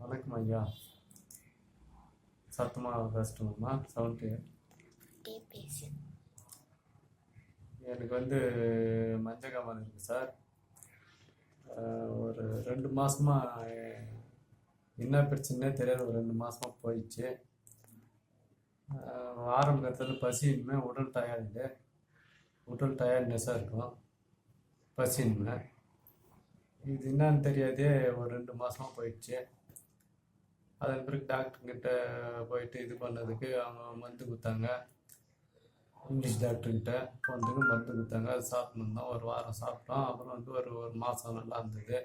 வணக்கம் ஐயா. சத்தமாக பேசணுமா? சவுண்டு எனக்கு மஞ்சக்காமல் இருக்குது சார். ஒரு 2 மாதமாக என்ன பிரச்சனைனே தெரியாது. ஒரு 2 மாதமாக போயிடுச்சு. ஆரம்பத்தில் பசியின்மை, உடல் டயர்ட்னஸாக இருக்கும், பசியின்மை. இது என்னன்னு தெரியாதே ஒரு 2 மாதமாக போயிடுச்சு. அதன் பிறகு டாக்டர்கிட்ட போயிட்டு இது பண்ணதுக்கு அவங்க மருந்து கொடுத்தாங்க. இங்கிலீஷ் டாக்டர்கிட்ட போனதுக்கு மருந்து கொடுத்தாங்க. அது சாப்பிட்ணுந்தோம். ஒரு வாரம் சாப்பிட்டோம். அப்புறம் ஒரு மாதம் நல்லா இருந்தது.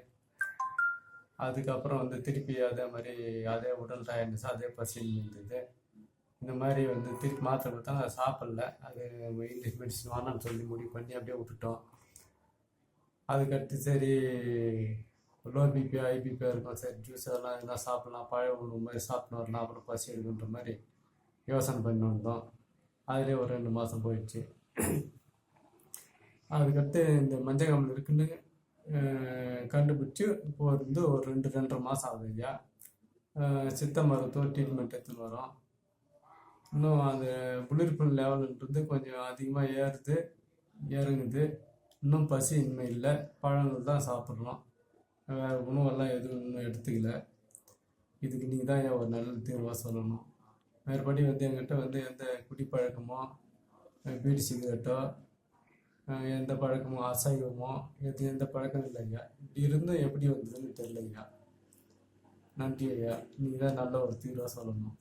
அதுக்கப்புறம் திருப்பி அதே மாதிரி அதே உடல் டயர்ட்னஸ், அதே பசின்னு இருந்தது. இந்த மாதிரி திருப்பி மாத்திரை கொடுத்தாங்க. அதை சாப்பிடல. அது இங்கிலீஷ் மெடிசன் வேணான்னு சொல்லி முடிவு பண்ணி அப்படியே விட்டுட்டோம். அதுக்கடுத்து சரி லோ பிபி ஹை பிபியாக இருக்கும், சரி ஜூஸ் அதெல்லாம் எதுனா சாப்பிட்லாம், பழைய உணவு மாதிரி சாப்பிட்டு வரலாம், அப்புறம் பசி எடுக்குன்ற மாதிரி யோசனை பண்ணி வந்தோம். அதிலே ஒரு 2 மாதம் போயிடுச்சு. அதுக்கடுத்து இந்த மஞ்சக்காமல் இருக்குன்னு கண்டுபிடிச்சி இப்போ ஒரு 2-2.5 மாதம் ஆகுது ஐயா. சித்த மருத்துவ ட்ரீட்மெண்ட் எடுத்துன்னு வரோம். இன்னும் அந்த புளிர்ப்பு லெவல்ன்றது கொஞ்சம் அதிகமாக இறங்குது. இன்னும் பசி இன்மை இல்லை. பழங்கள் தான் சாப்பிட்றோம். வேறு உணவெல்லாம் எதுவும் இன்னும் எடுத்துக்கல. இதுக்கு நீங்கள் தான் ஒரு நல்ல தீர்வாக சொல்லணும். மேற்படி என்கிட்ட எந்த குடிப்பழக்கமோ பீடி சிகரெட்டோ எந்த பழக்கமோ அசைவமோ எந்த பழக்கம் இல்லைங்க. இப்படி இருந்தும் எப்படி வந்ததுன்னு தெரியலைங்க. நன்றி ஐயா. நீங்கள் தான் நல்ல ஒரு தீர்வாக சொல்லணும்.